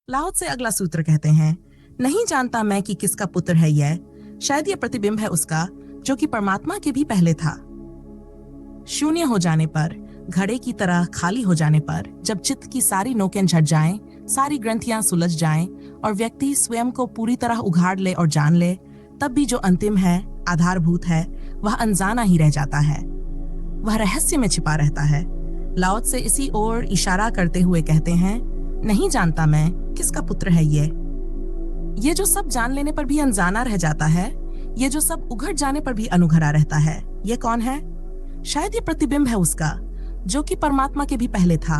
लाओ से अगला सूत्र कहते हैं, नहीं जानता मैं कि किसका पुत्र है यह, शायद यह प्रतिबिंब है उसका जो कि परमात्मा के भी पहले था। शून्य हो जाने पर, घड़े की तरह खाली हो जाने पर, जब चित्त की सारी नोकें झट जाएं, सारी ग्रंथियां सुलझ जाएं और व्यक्ति स्वयं को पूरी तरह उघाड़ ले और जान ले, तब भी जो अंतिम है, आधारभूत है, वह अनजाना ही रह जाता है। वह रहस्य में छिपा रहता है। लाओ से इसी ओर इशारा करते हुए कहते हैं, नहीं जानता मैं किसका पुत्र है ये जो सब जान लेने पर भी अनजाना रह जाता है, ये जो सब उघड़ जाने पर भी अनुघड़ा रहता है, ये कौन है? शायद ये प्रतिबिंब है उसका जो कि परमात्मा के भी पहले था।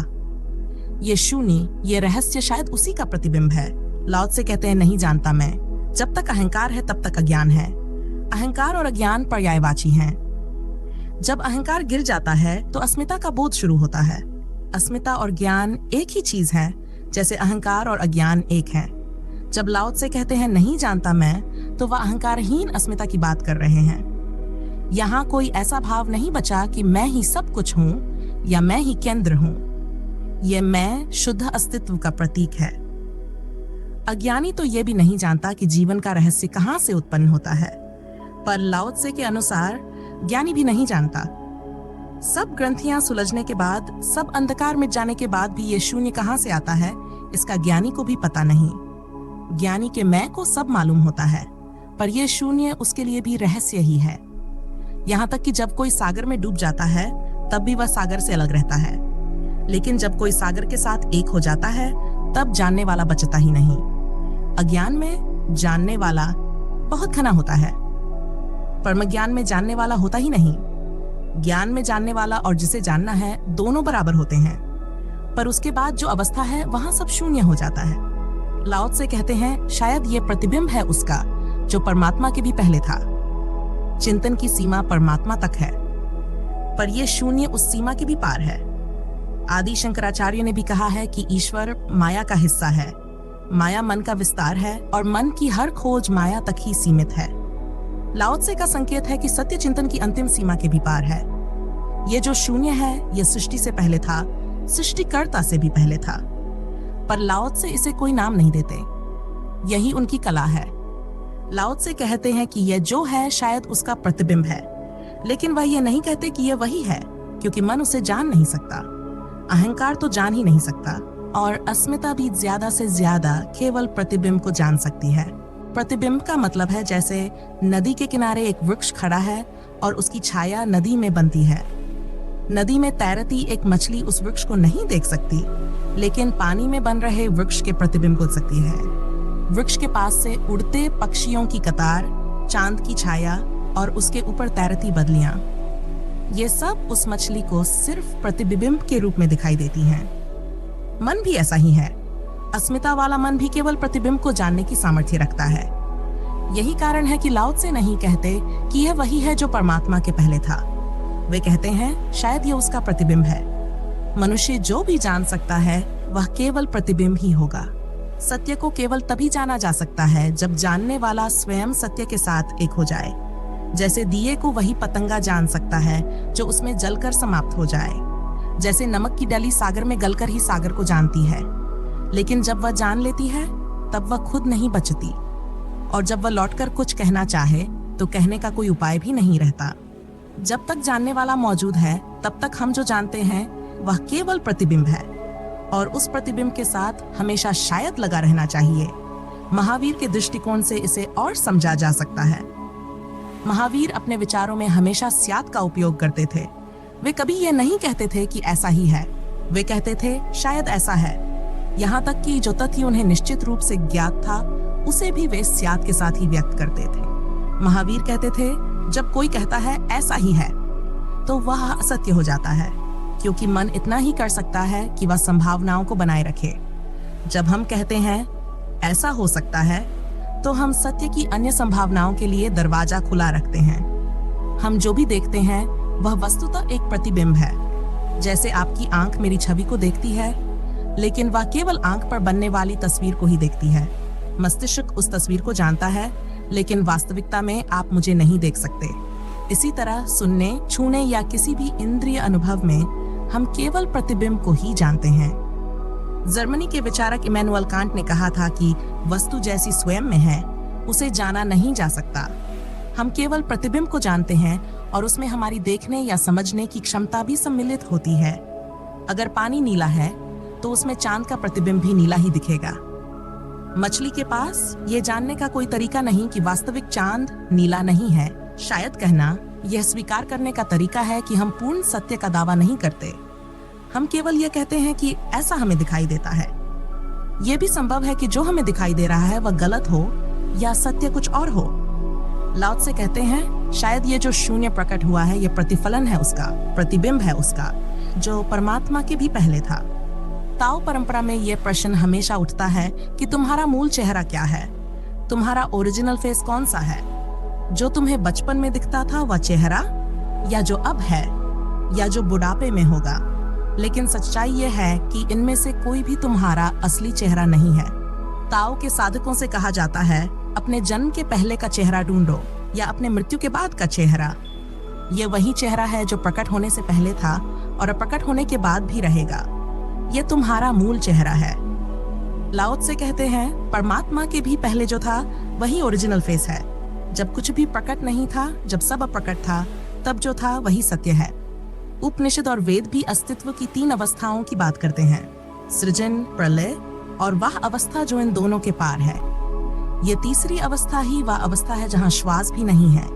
ये शून्य, ये रहस्य शायद उसी का प्रतिबिंब है। लाओ से कहते हैं, नहीं जानता मैं। जब तक अहंकार है तब तक अज्ञान है। अहंकार और अज्ञान पर्यायवाची हैं। जब अहंकार गिर जाता है तो अस्मिता का बोध शुरू होता है। अस्मिता और ज्ञान एक ही चीज है, जैसे अहंकार और अज्ञान एक हैं। जब लाओ से कहते हैं नहीं जानता मैं, तो वह अहंकारहीन अस्मिता की बात कर रहे हैं। यहाँ कोई ऐसा भाव नहीं बचा कि मैं ही सब कुछ हूँ या मैं ही केंद्र हूँ। ये मैं शुद्ध अस्तित्व का प्रतीक है। अज्ञानी तो ये भी नहीं जानता कि जीवन का रहस्य कहाँ से उत्पन्न होता है, पर लाओ त्से के अनुसार ज्ञानी भी नहीं जानता। सब ग्रंथियां सुलझने के बाद, सब अंधकार मिट जाने के बाद भी ये शून्य कहाँ से आता है, इसका ज्ञानी को भी पता नहीं। ज्ञानी के मैं को सब मालूम होता है, पर यह शून्य उसके लिए भी रहस्य ही है। यहाँ तक कि जब कोई सागर में डूब जाता है तब भी वह सागर से अलग रहता है, लेकिन जब कोई सागर के साथ एक हो जाता है तब जानने वाला बचता ही नहीं। अज्ञान में जानने वाला बहुत घना होता है, परम ज्ञान में जानने वाला होता ही नहीं। ज्ञान में जानने वाला और जिसे जानना है दोनों बराबर होते हैं, पर उसके बाद जो अवस्था है वहां सब शून्य हो जाता है। लाओ से कहते हैं, शायद ये प्रतिबिंब है उसका जो परमात्मा के भी पहले था। चिंतन की सीमा परमात्मा तक है, पर यह शून्य उस सीमा के भी पार है। आदि शंकराचार्य ने भी कहा है कि ईश्वर माया का हिस्सा है, माया मन का विस्तार है और मन की हर खोज माया तक ही सीमित है। लाओ त्से का संकेत है कि सत्य चिंतन की अंतिम सीमा के भी पार है। ये जो शून्य है, यह सृष्टि से पहले था, सृष्टिकर्ता से भी पहले था, पर लाओ त्से इसे कोई नाम नहीं देते। यही उनकी कला है। लाओ त्से कहते हैं कि यह जो है शायद उसका प्रतिबिंब है, लेकिन वह यह नहीं कहते कि यह वही है, क्योंकि मन उसे जान नहीं सकता। अहंकार तो जान ही नहीं सकता, और अस्मिता भी ज्यादा से ज्यादा केवल प्रतिबिंब को जान सकती है। प्रतिबिंब का मतलब है जैसे नदी के किनारे एक वृक्ष खड़ा है और उसकी छाया नदी में बनती है। नदी में तैरती एक मछली उस वृक्ष को नहीं देख सकती, लेकिन पानी में बन रहे वृक्ष के प्रतिबिंब को देख सकती है। वृक्ष के पास से उड़ते पक्षियों की कतार, चांद की छाया और उसके ऊपर तैरती बदलियां, ये सब उस मछली को सिर्फ प्रतिबिंब के रूप में दिखाई देती हैं। मन भी ऐसा ही है। अस्मिता वाला मन भी केवल प्रतिबिंब को जानने की सामर्थ्य रखता है। यही कारण है कि लाओ त्से नहीं कहते कि यह वही है जो परमात्मा के पहले था। वे कहते हैं शायद यह उसका प्रतिबिंब है। मनुष्य जो भी जान सकता है वह केवल प्रतिबिंब ही होगा। सत्य को केवल तभी जाना जा सकता है जब जानने वाला स्वयं सत्य के साथ एक हो जाए। जैसे दिए को वही पतंगा जान सकता है जो उसमें जलकर समाप्त हो जाए। जैसे नमक की डली सागर में गलकर ही सागर को जानती है, लेकिन जब वह जान लेती है तब वह खुद नहीं बचती, और जब वह लौटकर कुछ कहना चाहे तो कहने का कोई उपाय भी नहीं रहता। जब तक जानने वाला मौजूद है तब तक हम जो जानते हैं वह केवल प्रतिबिंब है, और उस प्रतिबिंब के साथ हमेशा शायद लगा रहना चाहिए। महावीर के दृष्टिकोण से इसे और समझा जा सकता है। महावीर अपने विचारों में हमेशा स्यात् का उपयोग करते थे। वे कभी ये नहीं कहते थे कि ऐसा ही है, वे कहते थे शायद ऐसा है। यहाँ तक कि जो तथ्य उन्हें निश्चित रूप से ज्ञात था उसे भी वे स्यात् के साथ ही व्यक्त करते थे। महावीर कहते थे जब कोई कहता है ऐसा ही है तो वह असत्य हो जाता है, क्योंकि मन इतना ही कर सकता है कि वह संभावनाओं को बनाए रखे। जब हम कहते हैं ऐसा हो सकता है तो हम सत्य की अन्य संभावनाओं के लिए दरवाजा खुला रखते हैं। हम जो भी देखते हैं वह वस्तुतः एक प्रतिबिंब है। जैसे आपकी आंख मेरी छवि को देखती है, लेकिन वह केवल आंख पर बनने वाली तस्वीर को ही देखती है। मस्तिष्क उस तस्वीर को जानता है, लेकिन वास्तविकता में आप मुझे नहीं देख सकते। इसी तरह सुनने, छूने या किसी भी इंद्रिय अनुभव में हम केवल प्रतिबिंब को ही जानते हैं। जर्मनी के विचारक इमैनुअल कांट ने कहा था कि वस्तु जैसी स्वयं में है उसे जाना नहीं जा सकता। हम केवल प्रतिबिंब को जानते हैं और उसमें हमारी देखने या समझने की क्षमता भी सम्मिलित होती है। अगर पानी नीला है तो उसमें चांद का प्रतिबिंब भी नीला ही दिखेगा। मछली के पास ये जानने का कोई तरीका नहीं कि वास्तविक चांद नीला नहीं है। शायद कहना यह स्वीकार करने का तरीका है कि हम पूर्ण सत्य का दावा नहीं करते। हम केवल यह कहते हैं कि ऐसा हमें दिखाई देता है। यह भी संभव है कि जो हमें दिखाई दे रहा है वह गलत हो या सत्य कुछ और हो। लाओ त्से कहते हैं शायद ये जो शून्य प्रकट हुआ है यह प्रतिफलन है उसका, प्रतिबिंब है उसका, जो परमात्मा के भी पहले था। ताओ परंपरा में यह प्रश्न हमेशा उठता है कि तुम्हारा मूल चेहरा क्या है, तुम्हारा ओरिजिनल फेस कौन सा है? जो तुम्हें बचपन में दिखता था वह चेहरा, या जो अब है, या जो बुढ़ापे में होगा? लेकिन सच्चाई यह है कि इनमें से कोई भी तुम्हारा असली चेहरा नहीं है। ताओ के साधकों से कहा जाता है अपने जन्म के पहले का चेहरा ढूंढो या अपने मृत्यु के बाद का चेहरा। यह वही चेहरा है जो प्रकट होने से पहले था और प्रकट होने के बाद भी रहेगा। यह तुम्हारा मूल चेहरा है। लाओ त्से कहते हैं परमात्मा के भी पहले जो था वही ओरिजिनल फेस है। जब कुछ भी प्रकट नहीं था, जब सब अप्रकट था, तब जो था वही सत्य है। उपनिषद और वेद भी अस्तित्व की 3 अवस्थाओं की बात करते हैं, सृजन, प्रलय और वह अवस्था जो इन दोनों के पार है। ये तीसरी अवस्था ही वह अवस्था है जहां श्वास भी नहीं है।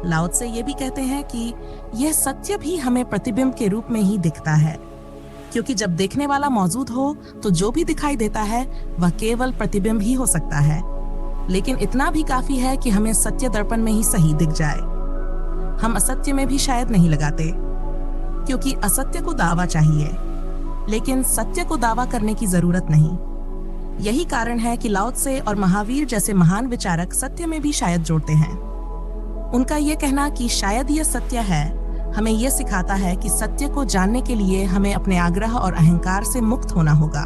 लाओ त्से ये भी कहते हैं कि यह सत्य भी हमें प्रतिबिंब के रूप में ही दिखता है, क्योंकि जब देखने वाला मौजूद हो तो जो भी दिखाई देता है वह केवल प्रतिबिंब ही हो सकता है। लेकिन इतना भी काफी है कि हमें सत्य दर्पण में ही सही दिख जाए। हम असत्य में भी शायद नहीं लगाते, क्योंकि असत्य को दावा चाहिए, लेकिन सत्य को दावा करने की जरूरत नहीं। यही कारण है कि लाओ त्से और महावीर जैसे महान विचारक सत्य में भी शायद जोड़ते हैं। उनका यह कहना कि शायद यह सत्य है हमें यह सिखाता है कि सत्य को जानने के लिए हमें अपने आग्रह और अहंकार से मुक्त होना होगा।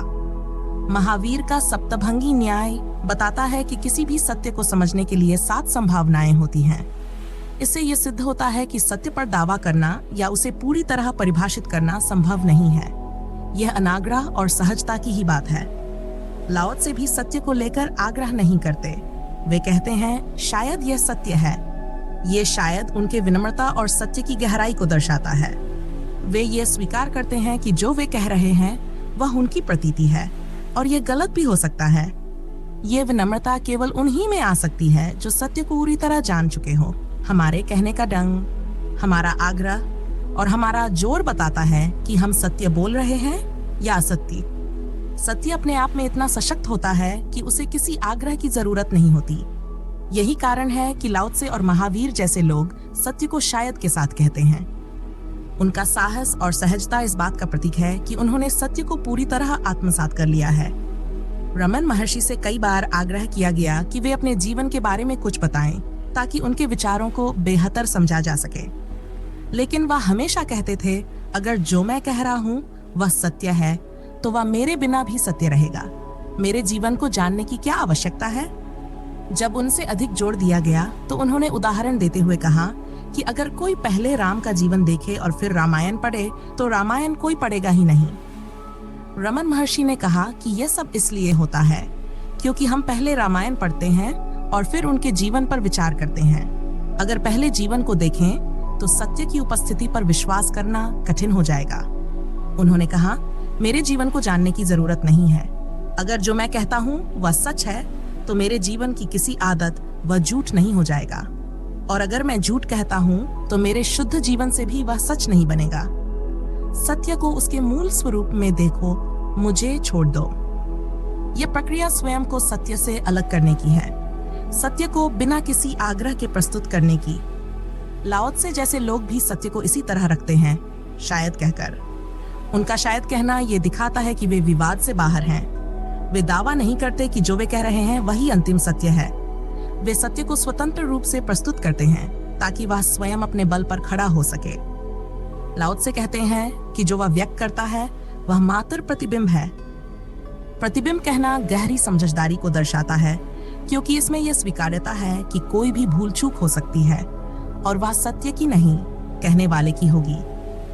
महावीर का सप्तभंगी न्याय बताता है कि किसी भी सत्य को समझने के लिए 7 संभावनाएं होती हैं। इससे यह सिद्ध होता है कि सत्य पर दावा करना या उसे पूरी तरह परिभाषित करना संभव नहीं है। यह अनाग्रह और सहजता की ही बात है। लाओ त्से भी सत्य को लेकर आग्रह नहीं करते। वे कहते हैं शायद यह सत्य है। ये शायद उनके विनम्रता और सत्य की गहराई को दर्शाता है। वे ये स्वीकार करते हैं कि जो वे कह रहे हैं वह उनकी प्रतीति है और यह गलत भी हो सकता है। ये विनम्रता केवल उन्हीं में आ सकती है जो सत्य को पूरी तरह जान चुके हो। हमारे कहने का ढंग, हमारा आग्रह और हमारा जोर बताता है कि हम सत्य बोल रहे हैं या असत्य। सत्य अपने आप में इतना सशक्त होता है कि उसे किसी आग्रह की जरूरत नहीं होती। यही कारण है कि लाओ त्से और महावीर जैसे लोग सत्य को शायद के साथ कहते हैं। उनका साहस और सहजता इस बात का प्रतीक है कि उन्होंने सत्य को पूरी तरह आत्मसात कर लिया है। रमन महर्षि से कई बार आग्रह किया गया कि वे अपने जीवन के बारे में कुछ बताएं ताकि उनके विचारों को बेहतर समझा जा सके, लेकिन वह हमेशा कहते थे अगर जो मैं कह रहा हूँ वह सत्य है तो वह मेरे बिना भी सत्य रहेगा। मेरे जीवन को जानने की क्या आवश्यकता है? जब उनसे अधिक जोर दिया गया तो उन्होंने उदाहरण देते हुए कहा कि अगर कोई पहले राम का जीवन देखे और फिर रामायण पढ़े तो रामायण कोई पढ़ेगा ही नहीं। रमन महर्षि ने कहा कि यह सब इसलिए होता है क्योंकि हम पहले रामायण पढ़ते हैं और फिर उनके जीवन पर विचार करते हैं। अगर पहले जीवन को देखें तो सत्य की उपस्थिति पर विश्वास करना कठिन हो जाएगा। उन्होंने कहा मेरे जीवन को जानने की जरूरत नहीं है। अगर जो मैं कहता हूँ वह सच है तो मेरे जीवन की किसी आदत वह झूठ नहीं हो जाएगा, और अगर मैं झूठ कहता हूँ तो मेरे शुद्ध जीवन से भी वह सच नहीं बनेगा। सत्य को उसके मूल स्वरूप में देखो, मुझे छोड़ दो। यह प्रक्रिया स्वयं को सत्य से अलग करने की है, सत्य को बिना किसी आग्रह के प्रस्तुत करने की। लाओ त्से जैसे लोग भी सत्य को इसी तरह रखते हैं, शायद कहकर। उनका शायद कहना यह दिखाता है कि वे विवाद से बाहर हैं। वे दावा नहीं करते कि जो वे कह रहे हैं वही अंतिम सत्य है। वे सत्य को स्वतंत्र रूप से प्रस्तुत करते हैं ताकि वह स्वयं अपने बल पर खड़ा हो सके। लाओ त्से कहते हैं कि जो वह व्यक्त करता है वह मात्र प्रतिबिंब है। प्रतिबिंब कहना गहरी समझदारी को दर्शाता है, क्योंकि इसमें यह स्वीकार्यता है कि कोई भी भूल चूक हो सकती है और वह सत्य की नहीं, कहने वाले की होगी।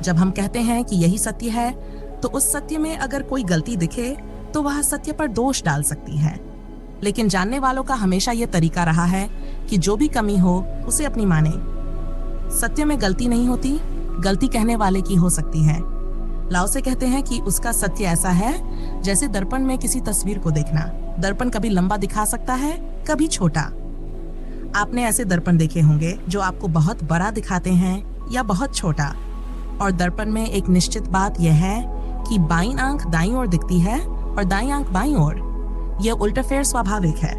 जब हम कहते हैं कि यही सत्य है, तो उस सत्य में अगर कोई गलती दिखे तो वह सत्य पर दोष डाल सकती है। लेकिन जानने वालों का हमेशा यह तरीका रहा है कि जो भी कमी हो उसे अपनी माने। सत्य में गलती नहीं होती, गलती कहने वाले की हो सकती है। लाओ से कहते हैं कि उसका सत्य ऐसा है जैसे दर्पण में किसी तस्वीर को देखना। दर्पण कभी लंबा दिखा सकता है, कभी छोटा। आपने ऐसे दर्पण देखे होंगे जो आपको बहुत बड़ा दिखाते हैं या बहुत छोटा। और दर्पण में एक निश्चित बात यह है कि बाईं आंख दाईं ओर दिखती है और दाईं आंख बाईं ओर। यह उल्टाफेर स्वाभाविक है,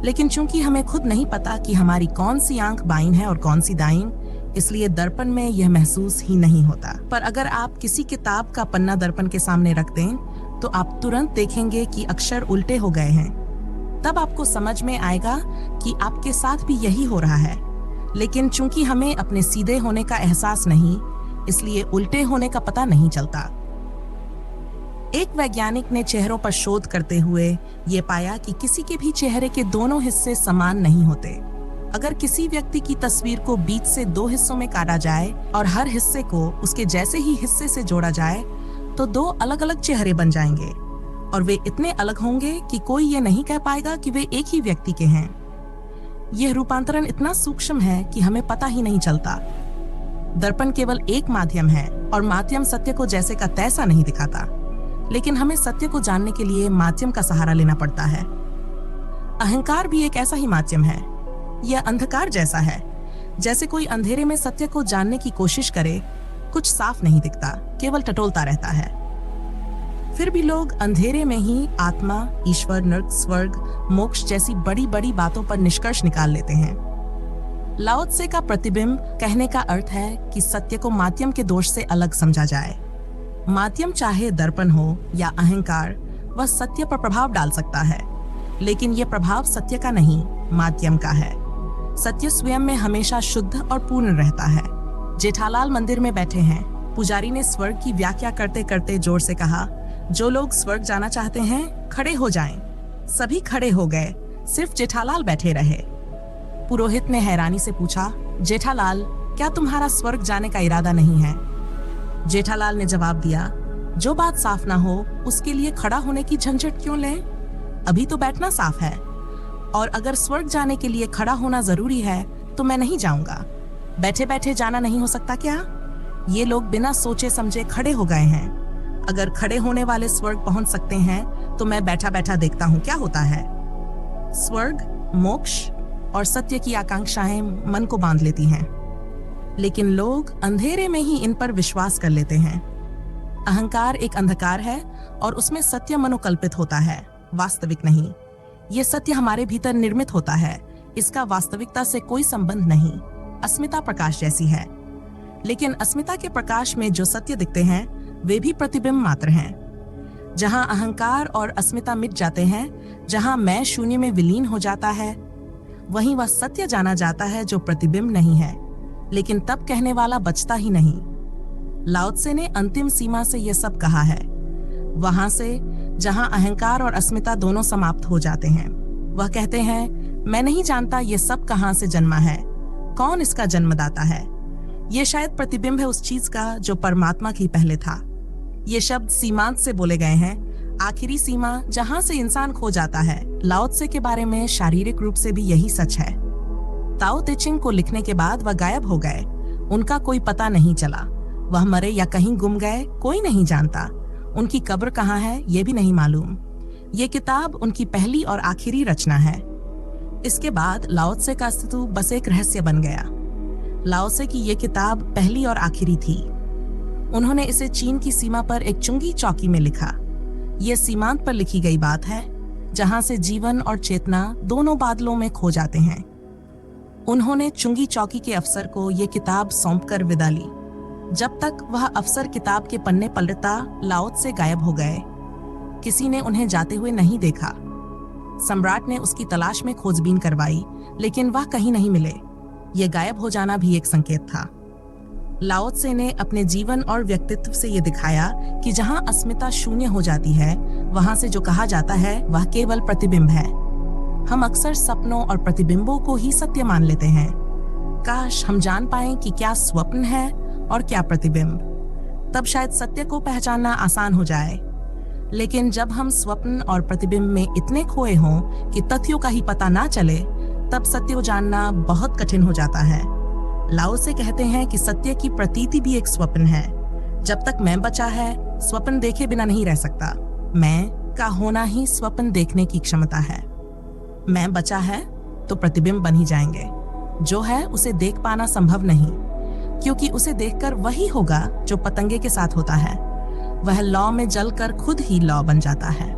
लेकिन चूंकि हमें खुद नहीं पता कि हमारी कौन सी आंख बाईं है और कौन सी दाईं, इसलिए दर्पण में यह महसूस ही नहीं होता। पर अगर आप किसी किताब का पन्ना दर्पण के सामने रख दें तो आप तुरंत देखेंगे कि अक्षर उल्टे हो गए हैं। तब आपको समझ में आएगा कि आपके साथ भी यही हो रहा है। लेकिन चूंकि हमें अपने सीधे होने का एहसास नहीं, इसलिए उल्टे होने का पता नहीं चलता। एक वैज्ञानिक ने चेहरों पर शोध करते हुए ये पाया कि किसी के भी चेहरे के दोनों हिस्से समान नहीं होते। अगर किसी व्यक्ति की तस्वीर को बीच से 2 हिस्सों में काटा जाए और हर हिस्से को उसके जैसे ही हिस्से से जोड़ा जाए तो 2 अलग अलग चेहरे बन जाएंगे और वे इतने अलग होंगे कि कोई ये नहीं कह पाएगा कि वे एक ही व्यक्ति के हैं। यह रूपांतरण इतना सूक्ष्म है कि हमें पता ही नहीं चलता। दर्पण केवल एक माध्यम है और माध्यम सत्य को जैसे का तैसा नहीं दिखाता, लेकिन हमें सत्य को जानने के लिए माध्यम का सहारा लेना पड़ता है। अहंकार भी एक ऐसा ही माध्यम है। यह अंधकार जैसा है। जैसे कोई अंधेरे में सत्य को जानने की कोशिश करे, कुछ साफ नहीं दिखता, केवल टटोलता रहता है। फिर भी लोग अंधेरे में ही आत्मा, ईश्वर, नर्क, स्वर्ग, मोक्ष जैसी बड़ी बड़ी बातों पर निष्कर्ष निकाल लेते हैं। लाओ त्से का प्रतिबिंब कहने का अर्थ है कि सत्य को माध्यम के दोष से अलग समझा जाए। माध्यम चाहे दर्पण हो या अहंकार, वह सत्य पर प्रभाव डाल सकता है, लेकिन यह प्रभाव सत्य का नहीं, माध्यम का है। सत्य स्वयं में हमेशा शुद्ध और पूर्ण रहता है। जेठालाल मंदिर में बैठे हैं। पुजारी ने स्वर्ग की व्याख्या करते करते जोर से कहा, जो लोग स्वर्ग जाना चाहते हैं खड़े हो जाएं। सभी खड़े हो गए, सिर्फ जेठालाल बैठे रहे। पुरोहित ने हैरानी से पूछा, जेठालाल, क्या तुम्हारा स्वर्ग जाने का इरादा नहीं है? जेठालाल ने जवाब दिया, जो बात साफ ना हो उसके लिए खड़ा होने की झंझट क्यों लें? अभी तो बैठना साफ है। और अगर स्वर्ग जाने के लिए खड़ा होना जरूरी है तो मैं नहीं जाऊंगा। बैठे बैठे जाना नहीं हो सकता क्या? ये लोग बिना सोचे समझे खड़े हो गए हैं। अगर खड़े होने वाले स्वर्ग पहुंच सकते हैं तो मैं बैठा बैठा देखता हूं क्या होता है। स्वर्ग, मोक्ष और सत्य की आकांक्षाएं मन को बांध लेती हैं, लेकिन लोग अंधेरे में ही इन पर विश्वास कर लेते हैं। अहंकार एक अंधकार है और उसमें सत्य मनोकल्पित होता है, वास्तविक नहीं। यह सत्य हमारे भीतर निर्मित होता है, इसका वास्तविकता से कोई संबंध नहीं। अस्मिता प्रकाश जैसी है, लेकिन अस्मिता के प्रकाश में जो सत्य दिखते हैं वे भी प्रतिबिंब मात्र हैं। जहां अहंकार और अस्मिता मिट जाते हैं, जहां मैं शून्य में विलीन हो जाता है, वहीं वह सत्य जाना जाता है जो प्रतिबिंब नहीं है, लेकिन तब कहने वाला बचता ही नहीं। लाओ त्से ने अंतिम सीमा से यह सब कहा है, वहां से जहां अहंकार और अस्मिता दोनों समाप्त हो जाते हैं। वह कहते हैं, मैं नहीं जानता ये सब कहां से जन्मा है, कौन इसका जन्मदाता है। ये शायद प्रतिबिंब है उस चीज का जो परमात्मा की पहले था। ये शब्द सीमांत से बोले गए हैं, आखिरी सीमा जहां से इंसान खो जाता है। लाओ त्से के बारे में शारीरिक रूप से भी यही सच है। ताओ ते चिंग को लिखने के बाद वह गायब हो गए, उनका कोई पता नहीं चला। वह मरे या कहीं गुम गए, कोई नहीं जानता। उनकी कब्र कहाँ है ये भी नहीं मालूम। ये किताब उनकी पहली और आखिरी रचना है। इसके बाद लाओ त्से का अस्तित्व बस एक रहस्य बन गया। लाओ त्से की ये किताब पहली और आखिरी थी। उन्होंने इसे चीन की सीमा पर एक चुंगी चौकी में लिखा। ये सीमांत पर लिखी गई बात है, जहां से जीवन और चेतना दोनों बादलों में खो जाते हैं। उन्होंने चुंगी चौकी के अफसर को ये किताब सौंपकर विदा ली। जब तक वह अफसर किताब के पन्ने पलटता, लाओ त्से गायब हो गए। किसी ने उन्हें जाते हुए नहीं देखा। सम्राट ने उसकी तलाश में खोजबीन करवाई, लेकिन वह कहीं नहीं मिले। यह गायब हो जाना भी एक संकेत था। लाओ त्से ने अपने जीवन और व्यक्तित्व से ये दिखाया कि जहां अस्मिता शून्य हो जाती है, वहां से जो कहा जाता है वह केवल प्रतिबिंब है। हम अक्सर सपनों और प्रतिबिंबों को ही सत्य मान लेते हैं। काश हम जान पाएं कि क्या स्वप्न है और क्या प्रतिबिंब। तब शायद सत्य को पहचानना आसान हो जाए। लेकिन जब हम स्वप्न और प्रतिबिंब में इतने खोए हों कि तथ्यों का ही पता ना चले, तब सत्य को जानना बहुत कठिन हो जाता है। लाओ से कहते हैं कि सत्य की प्रतीति भी एक स्वप्न है। जब तक मैं बचा है, स्वप्न देखे बिना नहीं रह सकता। मैं का होना ही स्वप्न देखने की क्षमता है। मैं बचा है तो प्रतिबिंब बन ही जाएंगे। जो है उसे देख पाना संभव नहीं, क्योंकि उसे देखकर वही होगा जो पतंगे के साथ होता है। वह लौ में जलकर खुद ही लौ बन जाता है।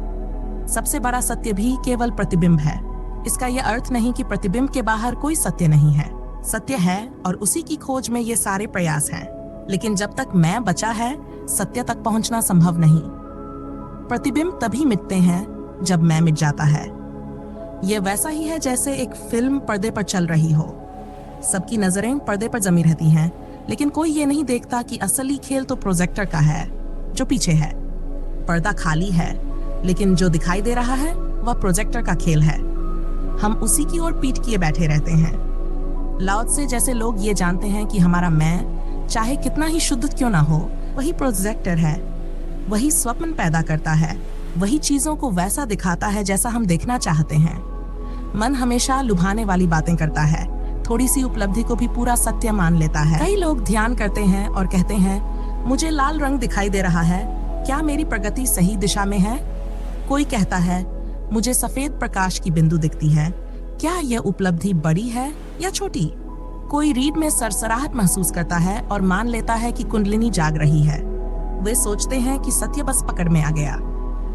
सबसे बड़ा सत्य भी केवल प्रतिबिंब है। इसका यह अर्थ नहीं कि प्रतिबिंब के बाहर कोई सत्य नहीं है। सत्य है और उसी की खोज में ये सारे प्रयास हैं। लेकिन जब तक मैं बचा है, सत्य तक पहुंचना संभव नहीं। प्रतिबिंब तभी मिटते हैं जब मैं मिट जाता है। यह वैसा ही है जैसे एक फिल्म पर्दे पर चल रही हो। सबकी नजरें पर्दे पर जमी रहती हैं, लेकिन कोई ये नहीं देखता कि असली खेल तो प्रोजेक्टर का है जो पीछे है। पर्दा खाली है, लेकिन जो दिखाई दे रहा है वह प्रोजेक्टर का खेल है। हम उसी की ओर पीठ किए बैठे रहते हैं। लाओ त्से जैसे लोग ये जानते हैं कि हमारा मैं, चाहे कितना ही शुद्ध क्यों ना हो, वही प्रोजेक्टर है। वही स्वप्न पैदा करता है, वही चीजों को वैसा दिखाता है जैसा हम देखना चाहते हैं। मन हमेशा लुभाने वाली बातें करता है, थोड़ी सी उपलब्धि को भी पूरा सत्य मान लेता है। कई लोग ध्यान करते हैं और कहते हैं, मुझे लाल रंग दिखाई दे रहा है, क्या मेरी प्रगति सही दिशा में है? कोई कहता है, मुझे सफेद प्रकाश की बिंदु दिखती है, क्या यह उपलब्धि बड़ी है या छोटी? कोई रीढ़ में सरसराहट महसूस करता है और मान लेता है कि कुंडलिनी जाग रही है। वे सोचते हैं कि सत्य बस पकड़ में आ गया।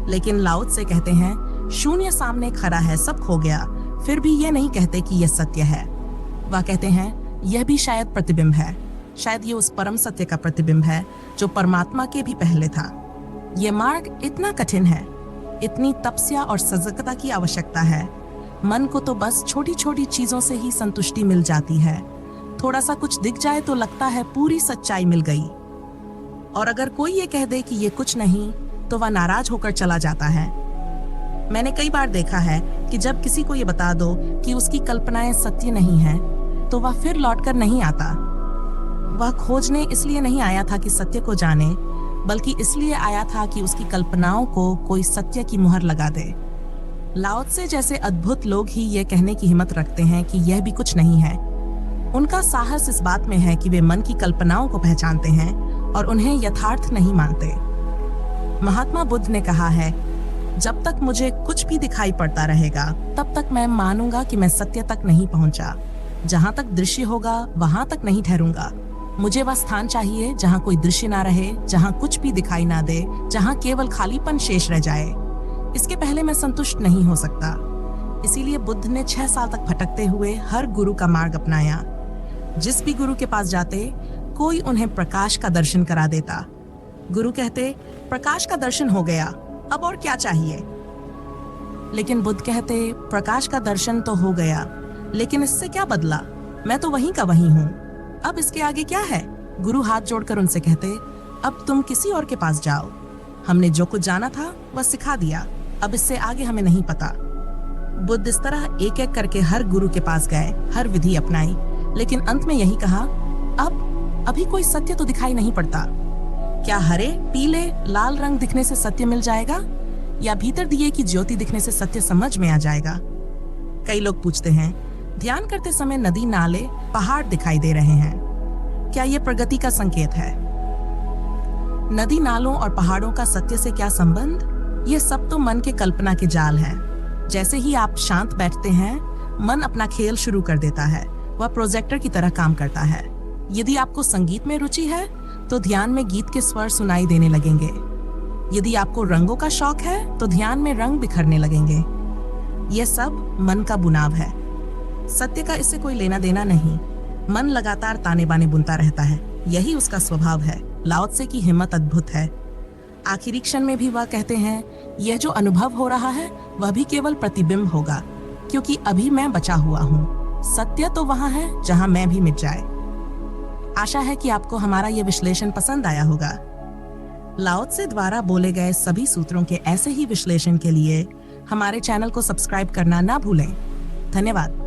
लेकिन लाओ त्से कहते हैं, शून्य सामने खड़ा है, सब खो गया, फिर भी ये नहीं कहते कि यह सत्य है। वह कहते हैं, यह भी शायद प्रतिबिंब है। शायद ये उस परम सत्य का प्रतिबिंब है जो परमात्मा के भी पहले था। यह मार्ग इतना कठिन है, इतनी तपस्या और सजगता की आवश्यकता है। मन को तो बस छोटी छोटी चीजों से ही संतुष्टि मिल जाती है। थोड़ा सा कुछ दिख जाए तो लगता है पूरी सच्चाई मिल गई। और अगर कोई ये कह दे कि ये कुछ नहीं, तो वह नाराज होकर चला जाता है। मैंने कई बार देखा है कि जब किसी को ये बता दो कि उसकी कल्पनाएं सत्य नहीं हैं, तो वह फिर लौटकर नहीं आता। वह खोजने इसलिए नहीं आया था कि सत्य को जाने, बल्कि इसलिए आया था कि उसकी कल्पनाओं को कोई सत्य की मुहर लगा दे। लाओ त्से जैसे अद्भुत लोग ही ये कहने की हिम्मत रखते हैं कि यह भी कुछ नहीं है। उनका साहस इस बात में है कि वे मन की कल्पनाओं को पहचानते हैं और उन्हें यथार्थ नहीं मानते। महात्मा बुद्ध ने कहा है, जब तक मुझे कुछ भी दिखाई पड़ता रहेगा, तब तक मैं मानूंगा कि मैं सत्य तक नहीं पहुंचा। जहां तक दृश्य होगा वहां तक नहीं ठहरूंगा। मुझे वह स्थान चाहिए जहां कोई दृश्य ना रहे, जहां कुछ भी दिखाई ना दे, जहां केवल खालीपन शेष रह जाए। इसके पहले मैं संतुष्ट नहीं हो सकता। इसीलिए बुद्ध ने 6 साल तक भटकते हुए हर गुरु का मार्ग अपनाया। जिस भी गुरु के पास जाते, कोई उन्हें प्रकाश का दर्शन करा देता। गुरु कहते, प्रकाश का दर्शन हो गया, अब और क्या चाहिए? लेकिन बुद्ध कहते, प्रकाश का दर्शन तो हो गया, लेकिन इससे क्या बदला? मैं तो वहीं का वहीं हूँ, अब इसके आगे क्या है? गुरु हाथ जोड़कर उनसे कहते, अब तुम किसी और के पास जाओ। हमने जो कुछ जाना था वह सिखा दिया, अब इससे आगे हमें नहीं पता। बुद्ध इस तरह एक एक करके हर गुरु के पास गए, हर विधि अपनाई, लेकिन अंत में यही कहा, अभी कोई सत्य तो दिखाई नहीं पड़ता। क्या हरे, पीले, लाल रंग दिखने से सत्य मिल जाएगा, या भीतर दिए की ज्योति दिखने से सत्य समझ में आ जाएगा? कई लोग पूछते हैं, ध्यान करते समय नदी, नाले, पहाड़ दिखाई दे रहे हैं, क्या यह प्रगति का संकेत है? नदी, नालों और पहाड़ों का सत्य से क्या संबंध? ये सब तो मन के कल्पना के जाल हैं। जैसे ही आप शांत बैठते हैं, मन अपना खेल शुरू कर देता है। वह प्रोजेक्टर की तरह काम करता है। यदि आपको संगीत में रुचि है, तो ध्यान में गीत के स्वर सुनाई देने लगेंगे। यदि आपको रंगों का शौक है, तो ध्यान में रंग बिखरने लगेंगे। यह सब मन का बुनाव है। सत्य का इससे कोई लेना देना नहीं। मन लगातार ताने बाने बुनता रहता है, यही उसका स्वभाव है। लाओ त्से की हिम्मत अद्भुत है। आखिरी क्षण में भी वह कहते हैं, यह जो अनुभव हो रहा है वह भी केवल प्रतिबिंब होगा, क्योंकि अभी मैं बचा हुआ हूँ। सत्य तो वहां है जहां मैं भी मिट जाए। आशा है कि आपको हमारा यह विश्लेषण पसंद आया होगा। लाओ त्से द्वारा बोले गए सभी सूत्रों के ऐसे ही विश्लेषण के लिए हमारे चैनल को सब्सक्राइब करना ना भूलें। धन्यवाद।